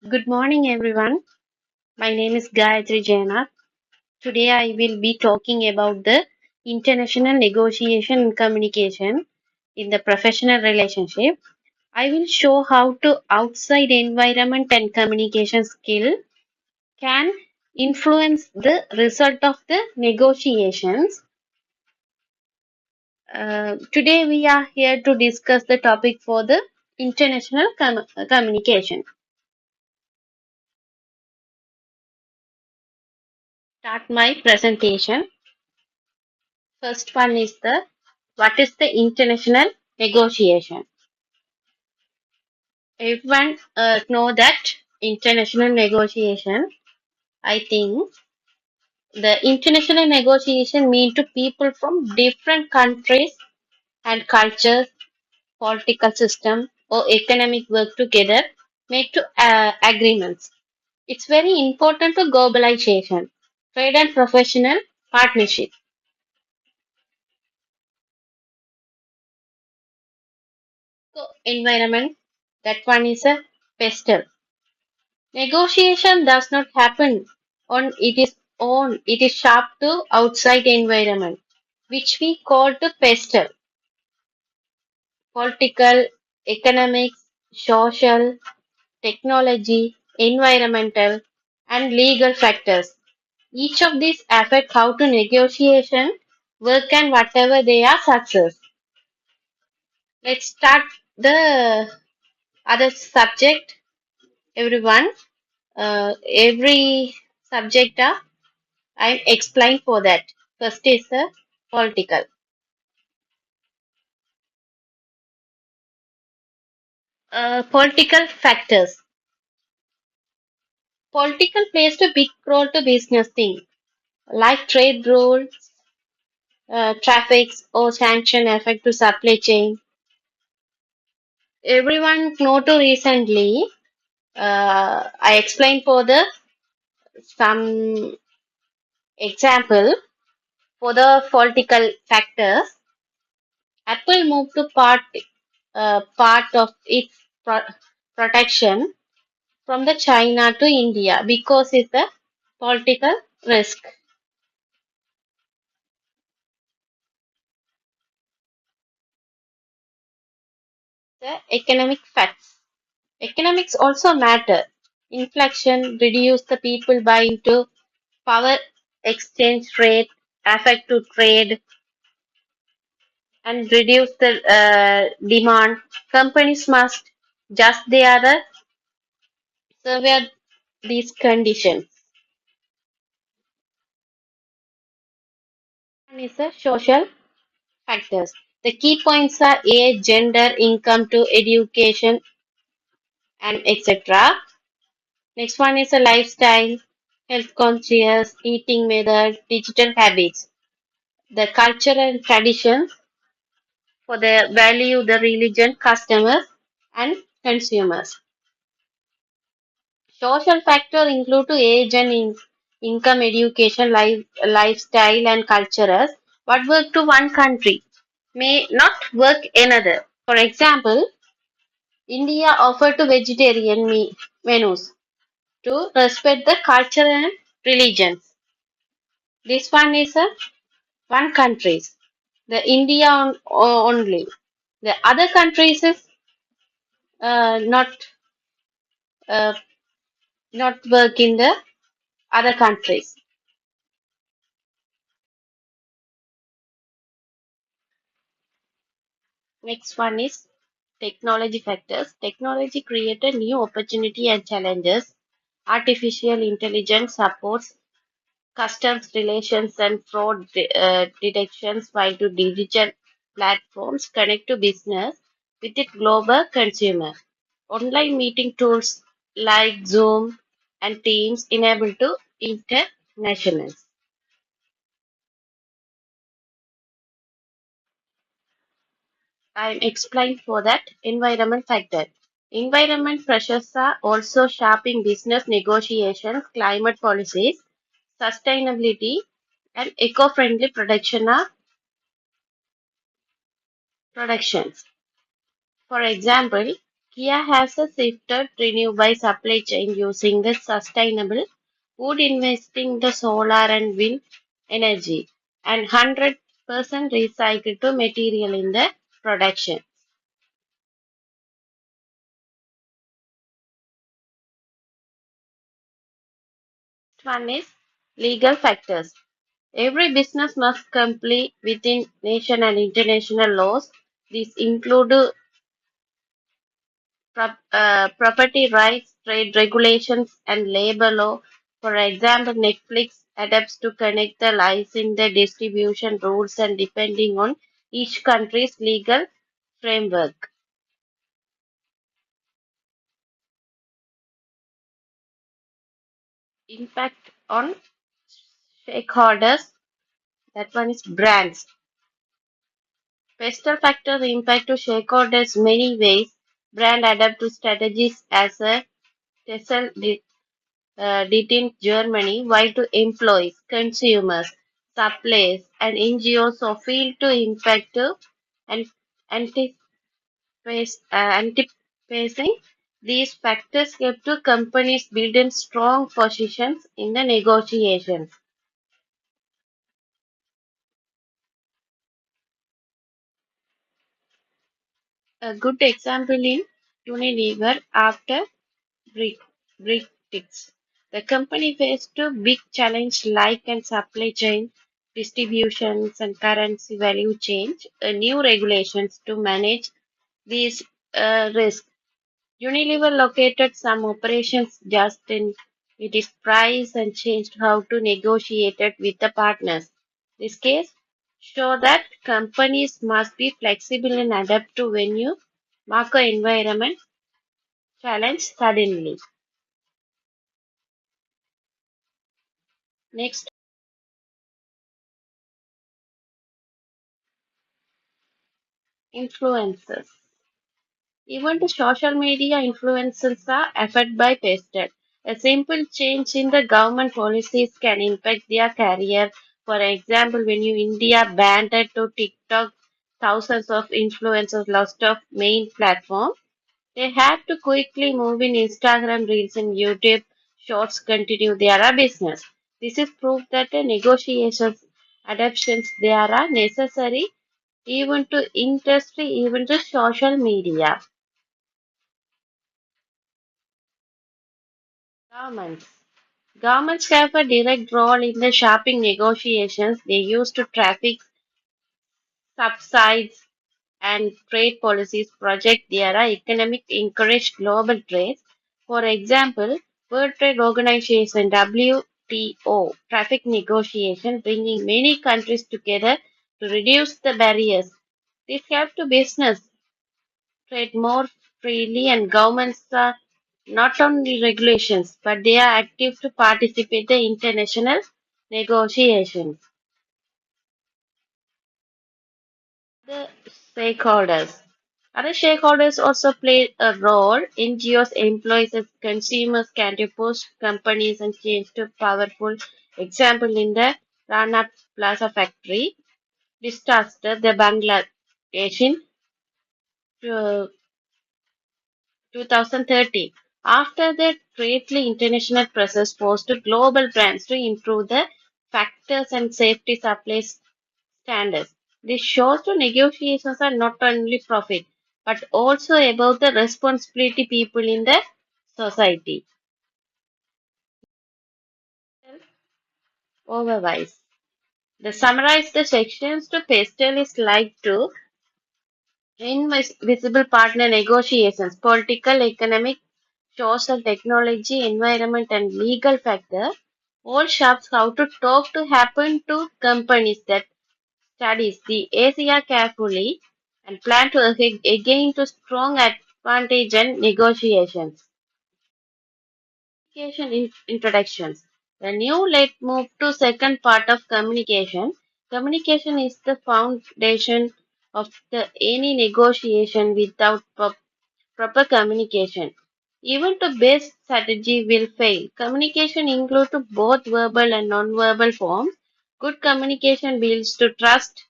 Good morning, everyone. My name is Gayatri Jaina. Today, I will be talking about the international negotiation and communication in the professional relationship. I will show how to outside environment and communication skill can influence the result of the negotiations. Today, we are here to discuss the topic for the international communication. Start my presentation. First one is the what is the international negotiation? Everyone know that international negotiation. I think the international negotiation mean to people from different countries and cultures, political system or economic work together make to agreements. It's very important to globalization, trade and professional partnership. So environment, that one is a pestle. Negotiation does not happen on its own. It is sharp to outside environment, which we call the pestle. Political, economics, social, technology, environmental, and legal factors. Each of these affect how to negotiation work and whatever they are success. Let's start the other subject. Everyone, every subject I explain for that. First is the political. Political factors. Political plays a big role to business thing, like trade rules, traffics, or sanction affect to supply chain. Everyone know to recently. I explained for the some example for the political factors. Apple moved to part of its protection from the China to India because it's a political risk. The economic facts. Economics also matter. Inflation reduce the people buy into power exchange rate, affect to trade, and reduce the demand. Companies must just they are the survey these conditions. One is the social factors. The key points are age, gender, income to education, and etc. Next one is a lifestyle, health conscious, eating method, digital habits. The culture and traditions for the value, the religion, customers, and consumers. Social factor include to age and income, education, lifestyle, and cultures. What work to one country may not work another. For example, India offer to vegetarian menus to respect the culture and religions. This one is a one countries. The India only. The other countries is not uh, not work in the other countries. Next one is technology factors. Technology created new opportunity and challenges. Artificial intelligence supports customs relations and fraud detections, while to digital platforms connect to business with its global consumer. Online meeting tools like Zoom and Teams enable to internationals. I explained for that environment factor. Environment pressures are also sharp in business negotiations, climate policies, sustainability, and eco-friendly production are productions. For example, Kia has a shifted renewable supply chain using the sustainable wood investing the solar and wind energy and 100% recycled to material in the production. One is legal factors. Every business must comply within nation and international laws. These include property rights, trade regulations, and labor law. For example, Netflix adapts to connect the licensing, the distribution rules, and depending on each country's legal framework. Impact on stakeholders. That one is brands. Pestle factors impact to stakeholders many ways. Brand adapt to strategies as a Tessel did in Germany, while to employees, consumers, suppliers, and NGOs so feel to impact to and anticipating these factors help to companies build in strong positions in the negotiations. A good example in Unilever after Bre- Brexit. The company faced a big challenge like and supply chain distributions and currency value change, new regulations to manage these risks. Unilever located some operations just in its price and changed how to negotiate it with the partners. This case show that companies must be flexible and adapt to when you market environment challenge suddenly. Next, influencers. Even the social media influencers are affected by pasted. A simple change in the government policies can impact their career. For example, when you India banned it to TikTok, thousands of influencers lost of main platform. They had to quickly move in Instagram Reels and YouTube Shorts continue their business. This is proof that the negotiations adaptations they are necessary even to industry, even to social media. Governments. Governments have a direct role in the shopping negotiations. They use to traffic subsides and trade policies project their economic encourage global trade. For example, World Trade Organization WTO traffic negotiation bringing many countries together to reduce the barriers. This helps to business trade more freely and governments are not only regulations but they are active to participate in international negotiations. The stakeholders. Other stakeholders also play a role. NGOs, employees, and consumers can push companies and change to powerful example in the Rana Plaza factory disaster, the Bangladesh in uh, 2030. After the greatly international process forced global brands to improve the factors and safety supply standards. This shows the negotiations are not only profit but also about the responsibility people in the society. Otherwise, the summarize the sections to pastel is like to invisible partner negotiations, political, economic, social, technology, environment, and legal factor all shapes how to talk to happen to companies that studies the Asia carefully and plan to again to strong advantage and negotiations. Communication introductions. The new let move to second part of communication. Communication is the foundation of the any negotiation without proper communication. Even the best strategy will fail. Communication includes both verbal and non-verbal forms. Good communication builds to trust,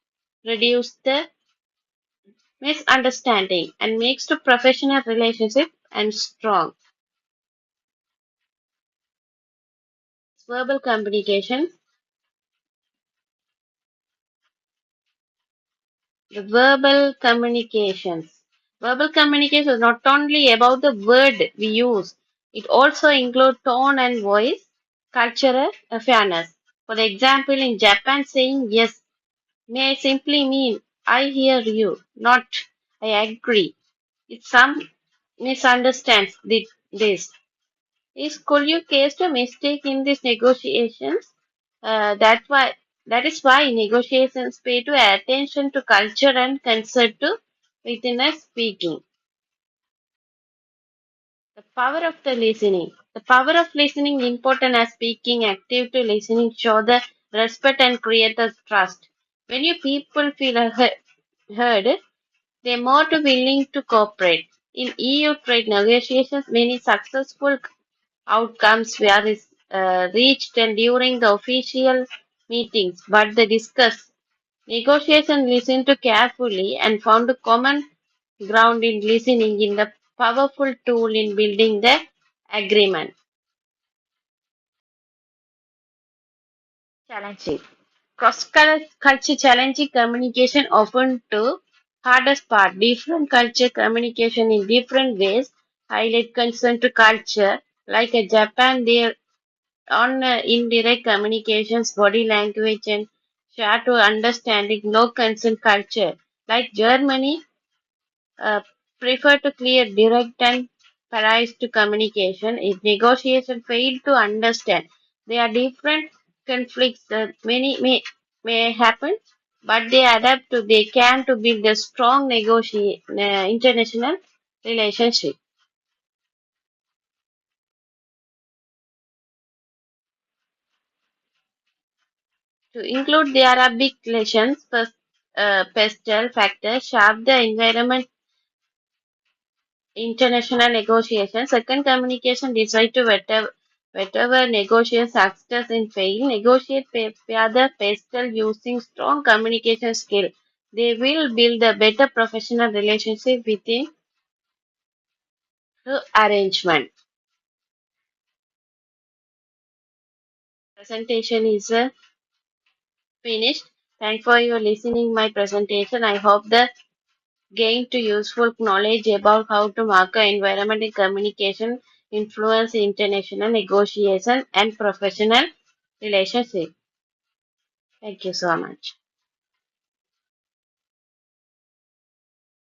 reduce the misunderstanding and makes to professional relationship and strong. Verbal communication. The verbal communications. Verbal communication is not only about the word we use, it also includes tone and voice, cultural fairness. For example, in Japan, saying yes may simply mean I hear you, not I agree. If some misunderstands this, is could you case a mistake in these negotiations? That is why negotiations pay to attention to culture and consent to within a speaking. The power of the listening. The power of listening important as speaking. Active to listening show the respect and create the trust. When you people feel heard, they're more to willing to cooperate. In EU trade negotiations, many successful outcomes were reached and during the official meetings, but the discuss negotiation listened to carefully and found a common ground in listening in the powerful tool in building the agreement. Challenging. Cross-culture challenging communication often to hardest part. Different culture communication in different ways highlight concern to culture. Like a Japan, there on indirect communications, body language, and share to understanding no consent culture. Like Germany, uh, prefer to clear direct and precise to communication. If negotiation fail to understand, they are different conflicts. Many may happen, but they adapt to they can to build a strong international relationship. To include there are big lessons, pestle factors, sharp the environment, international negotiations. Second, communication decide to whatever negotiation success in fail, negotiate pair the pestle using strong communication skill. They will build a better professional relationship within the arrangement. Presentation is finished. Thanks for your listening my presentation. I hope the gain to useful knowledge about how to market environment in communication, influence international negotiation and professional relationship. Thank you so much.